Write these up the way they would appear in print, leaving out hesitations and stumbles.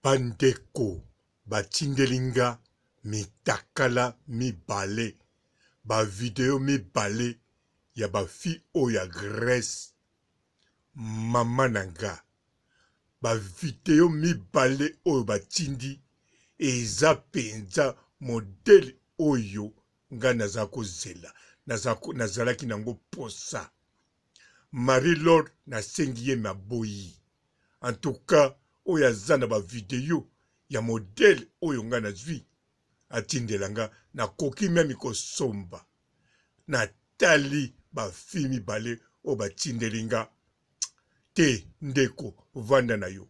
Bandeko batindelinga mitakala mibale ba video mibale ya ba fi oya Grèce mama nanga ba video mibale oyo batindi eza penza modèle oyo nga naza kozela nazalaki nango posa Marie-Laure nasengi ye maboyi en tout cas oyo aza na ba video ya modèle oyo nga nazwi atindelanga nakoki memi kosomba natali bafi mibale oyo batindelinga te ndeko vanda na yo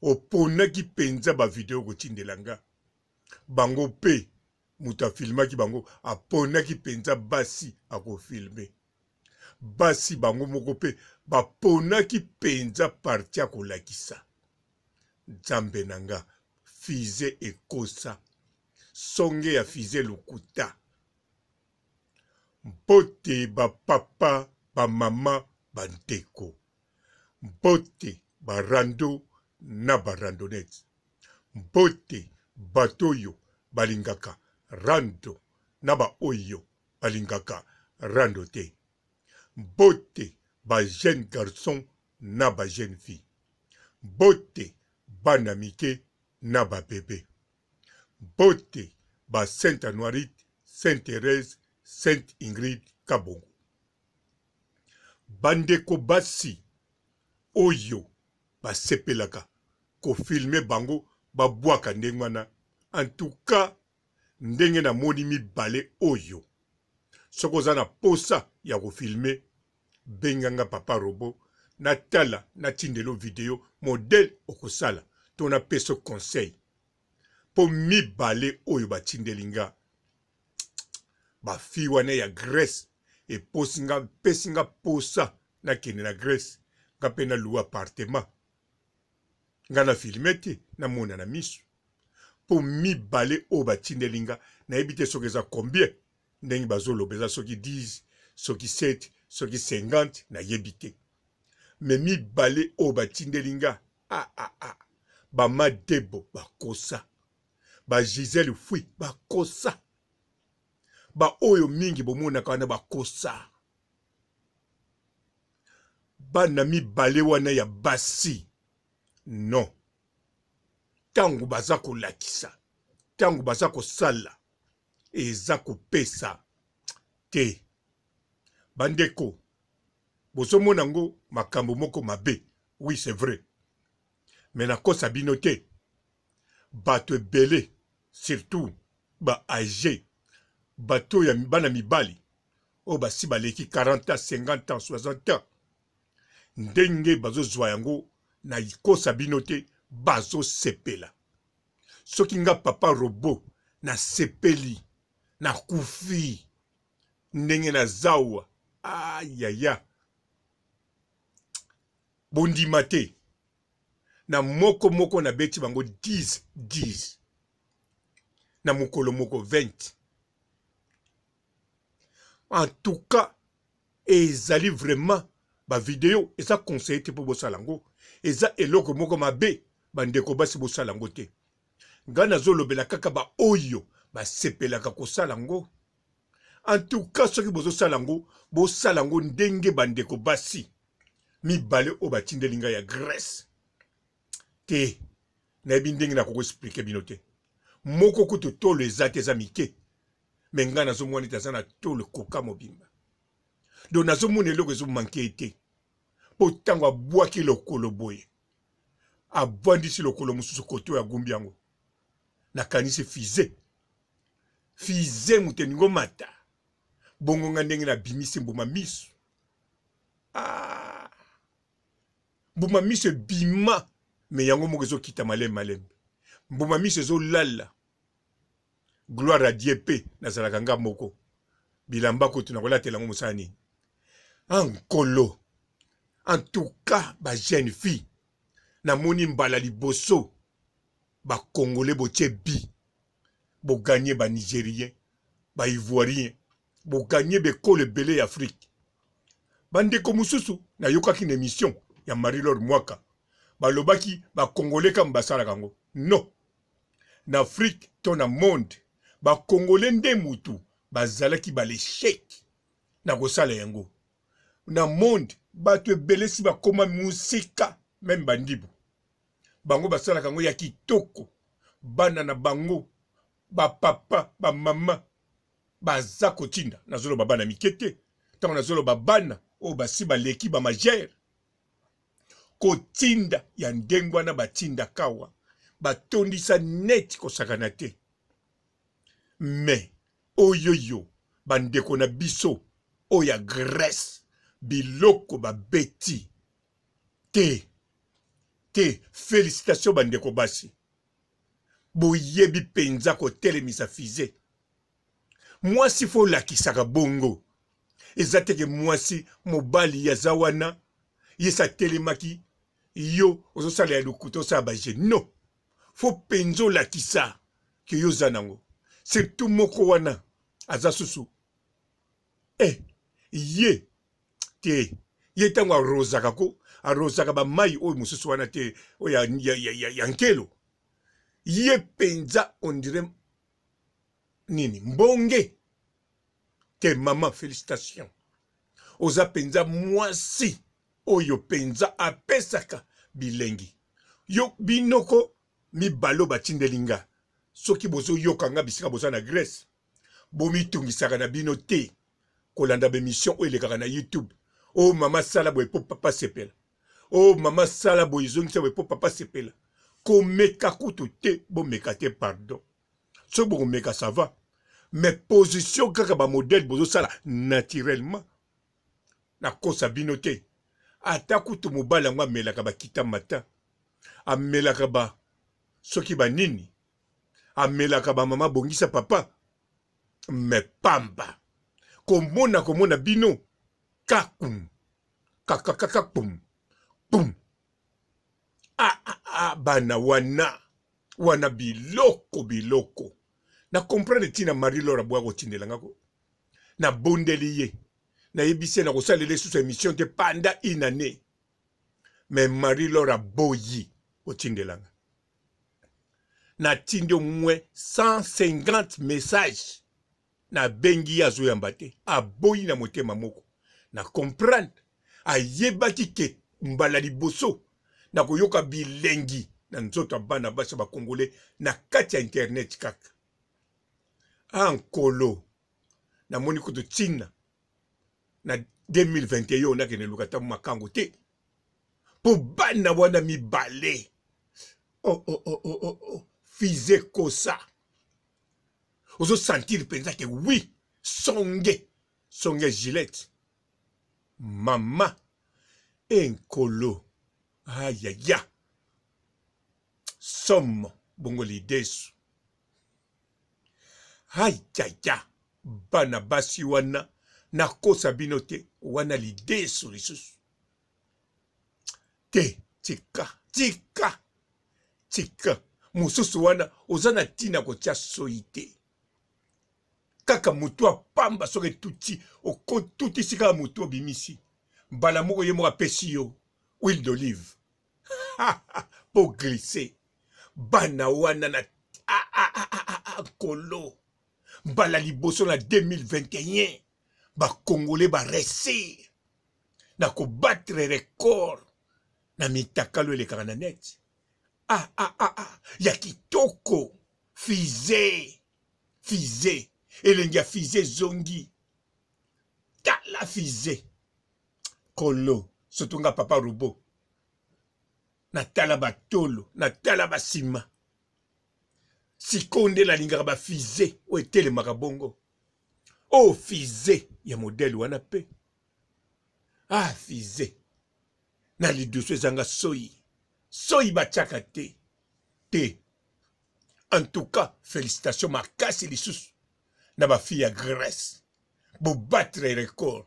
oponaki penza bavideo kotindelanga bango pe mutu afilmaki bango aponaki penza basi akofilme basi bango moko pe baponaki penza parti akolakisa nzambe nanga fize ekosa songe ya fize lokuta mbote bapapa bamama bandeko mbote barando na barandonete mbote bato oyo balingaka rando na baoyo balingaka rando te mbote ba jeune garçon na ba jeune fille mbote bana mike na ba bébé mbote ba Sainte Anoirite, Sainte Thérèse, Sainte Ingrid Kabongo bandeko basi oyo basepelaka kofilme bango babwaka ndenge wana en tout cas ndenge na moni mibale oyo soko oza na posa ya kofilme benganga papa robo natala natindelo video modèle okosala to na peso conseil po mibale oyo batindelinga bafi wana ya Grèce eposinga pesinga posa nakende na Grèce nga pe na luwa appartement nga na filme te na mona na miso po mibale oyo batindelinga nayebi te soki eza combien ndenge bazoloba eza soki 10 soki 7 soki 50 nayebi te me mibale oyo batindelinga bamadebo bakosa ba Gisèle Fui bakosa ba oyo mingi bomonaka wana bakosa bana mibale wana ya basi non tango baza kolakisa tango baza kosala eza kopesa te bandeko bozomona ngo makambo moko mabe oui c'est vrai mais nakosa bino te bato ebele surtout ba âgé bato ya bana mibali oyo basi baleki 40 ans 50 ans 60 ans ndenge bazozwa yango na ikosa bino te bazosepela soki nga papa robo nasepeli nakufi ndenge nazawa ayaya bondima te na moko moko na beti bango 10 na mokolo moko 20 en tout cas ezali vraiment ba video eza conseillé te po bosalango eza eloko moko mabe bandeko basi bosalango te nga nazolobela kaka ba oyo basepelaka kosalango en tout cas soki bozosalango bosalango ndenge bandeko basi mibale oyo batindelinga ya Grèce te nayebi ndenge nakoko explike bino te moko kutu tolo eza te eza mike me nga nazomona ete aza na tolo koka mobimba do nazomona eloko ezomanke ete po ntango abwaki lokolo boye abwandisi lokolo mosusu kote oyo agumbi yango nakanisi fize muteningo mata bongo nga ndenge nabimisi mbuma miso mbuma miso ebima me yango moko ezokita malembe mbuma miso ezolala gloire à Dieu pe nazalaka nga moko bilamba kutu nakolatela ngo mosala nini ankolo en tout cas ba jeune fille namoni mbala liboso ba congolais botie bi bo gagner ba nigérien ba ivoirien bo gagner bekolo ebele ya Afrique bandeko mosusu nayokaki na émission ya Marie-Laure Mwaka balobaki ba congolais comme basala kango. Non. Na Afrique to na monde ba congolais nde mutu bazalaki ba l'échec na kosala yango. Na monde bato ebele si bakoma musika même bandibu. Bango basala kango ya kitoko. Bana na bango ba papa ba mama baza kotinda nazolo bana mikete. Tango nazolo bana o basi baleki ba majere. Kotinda ya ndengwa na batinda kawa. Batondisa net kosakana te. Mais oyoyo bandeko na biso oya Grèce biloko babeti te félicitations bandeko basi boyebi penza kotelemisa fize mwasi fo lakisaka bongo ezateke mwasi mobali ya zawana yesa telemaki yo ozosala ya lukuto sa baje no fo penzo lakisa ke yo zanango surtout moko wana aza susu ye te ye tango arozaka ko arozaka ba mai oyo mususu wana te oya ya nkelo ye penza on dirait nini mbonge te mama félicitations oza penza mwasi oyo penza apesaka bilengi yo binoko mibalo batindelinga soki bozo yokanga bisika boza na Grèce bomitungisaka na bino te kolanda bemission oyo elekaka na YouTube. Oh mama sala boye po papa sepela. Oh mama sala boye zongisa boye po papa sepela. Komeka kutu te bo meka te pardon. So bo meka ça va. Mais position kaka ba modèle bozo sala naturellement. Na kosa bino te. Ata kutu mobala ngwa melaka ba kita mata. Amelaka ba soki ba nini. Amelaka ba mama bongisa papa. Mais pamba. Komona bino. Kakum. Kakakakakpum. Pum. Bana wana biloko. Na comprendre tina Marie-Laure Boago tindelangako. Na bondeli ye. Na yebise na kosalele sous émission te pendant une année. Mais Marie-Laure boyi o tindelanga. Na tinde au moins 150 messages. Na bengi ya zoyambate. A boyi na motema moko. Na comprendre. A yebaki ke mbala liboso. Na koyoka bilengi. Na nzoto bana basa ba Congolais. Na kati ya internet kaka. Ankolo. Na moni kutu tina. Na 2021 na kene lukata makango te. Po bana wana mibale. Fize kosa. Ozo sentir pensa que oui, songe Gillette. Mama, enkolo, aïe, somme, bongo lidesu. Aïe, bana basi wana, na kosa binote, wana lidesu lisusu. Te, tika. Mususu wana, ozana tina kotia soite. Kaka mutu pamba soke tuti oko tuti sika mutu obimisi mbala moko ye moko apesi yo huile d'olive po glisser bana wana na kolo mbala liboso na 2021 ba Congolais ba resi na ko battre record na mitakalo elekaka na net ya kitoko fize elengi ya fize zongi tala fize kolo sotunga papa rubo na tala batolo na tala basima sikonde la lingaka ba fize o etelemaka bongo o fize ya modèle wana pe fize na lidusu ezanga soyi batiaka te en tout cas félicitations makasi lisusu na ba fille ya Grèce bo battre record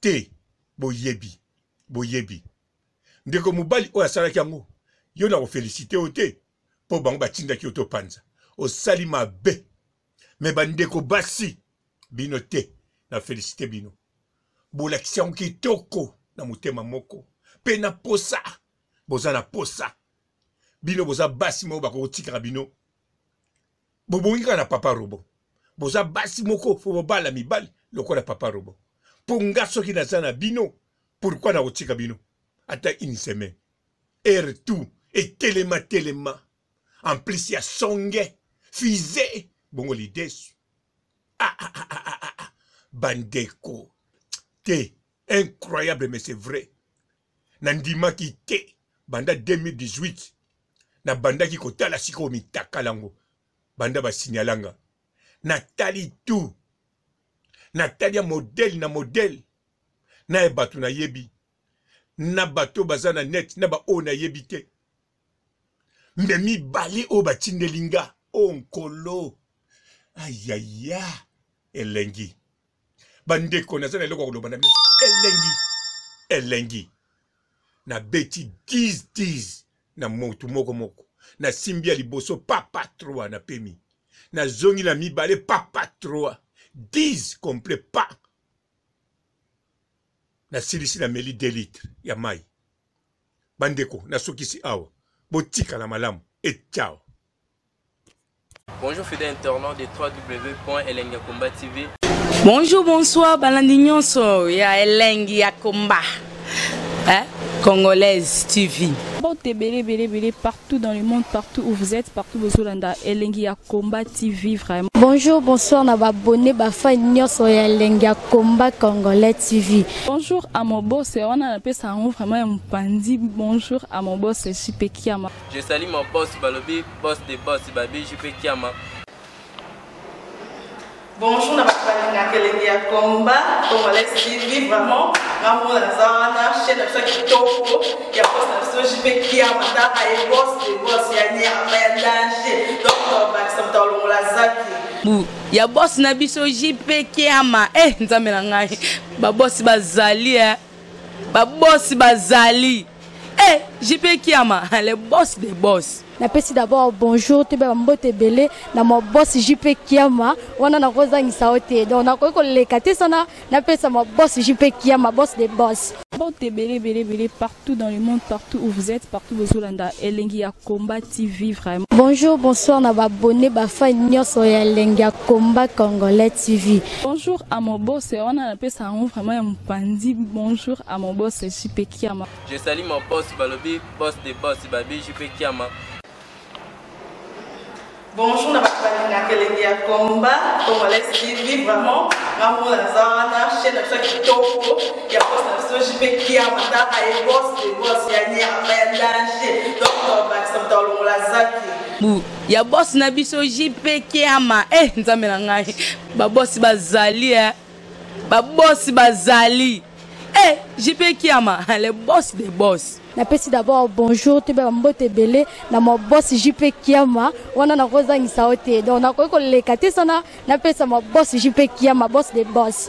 te boyebi ndeko mobali oyo asalaki yango yo na ko féliciter o te po bango batindaki yo to panza osali mabe me bandeko basi bino te na féliciter bino bolakisi yango kitoko na motema moko pe na posa boza na posa bino boza basi moko bakotikaka bino bobongika na papa robo boza basi moko fo bobala mibali lokola papa robo po nga soki naza na bino pourquoi na kotika bino ata une semaine ere tout etelema en plus ya songe fusée bongo lidesu bandeko te incroyable mais c'est vrai nandimaki te banda 2018 na bandaki kotala siko mitaka lango banda basignalanga natali tout natali ya modèle na modèle na ebatu na yebi na bato bazana net na ba o na yebi te ndemi bali o batindelinga onkolo ayaya elengi bandeko nazana eloko koloba na miso elengi na beti 10 na motu moko na simbia liboso papa 3 na pemi na zongi na mibale papa 3 10 complet pa na silisi na meli 2 litres ya mai bandeko na sokisi awa botika na malamu et ciao. Bonjour fidèles internautes de www.elengiakomba TV. Bonjour, bonsoir, balandignon so ya Elengi ya Komba. Congolaise TV. Bon, belé partout dans le monde, partout où vous êtes, partout où vous êtes, Elengi ya Komba TV vraiment. Bonjour, bonsoir, na abonné ba fan nyonso ya Elengi ya Komba Congolais TV. Bonjour à mon boss, on a appelé ça vraiment un pandi. Bonjour à mon boss, JP Kiama. Je salue mon boss Balobi, boss des boss Babi, JP Kiama. Bonjour, na Elengi ya Komba Congolais TV vraiment. Ngamo na zana chaîne ça qui toko ya boss na JP Kiama ta ay boss des boss ya ni ya danger. Donc ba samta longola zaki. Ya boss na biso JP Kiama nzambe na ngai ba boss bazali ba boss bazali JP Kiama le boss des boss. Napesi d'abord bonjour te ba mbote belé na mo boss JP Kiama wana na kozangisa ote donc na ko lekate sana napesa mo boss JP Kiama boss des boss. Bon, belé partout dans le monde, partout où vous êtes, partout où vous êtes, Elengi ya Komba TV vraiment. Bonjour, bonsoir, na abonné ba fan nyonso ya Elengi ya Komba Congolais TV. Bonjour à mon boss, on a appelé ça vraiment un pandi. Bonjour à mon boss JP Kiama. Je salue mon boss Balobi, boss des boss Babi, JP Kiama. Bonjour, na Elengi ya Komba Congolais TV vraiment. Ngamo na zana chaîne ça qui toko ya boss na JP Kiama ta ay boss des boss ya ni ya danger. Donc ba samta longola zaki. Ya boss na biso JP Kiama nzambe na ngai ba boss bazali ba boss bazali JP Kiama le boss des boss. Napesi d'abord bonjour te ba mbote belé na mo boss JP Kiama wana na kozangisa ote donc na ko lekate sana napesa mo boss JP Kiama boss des boss.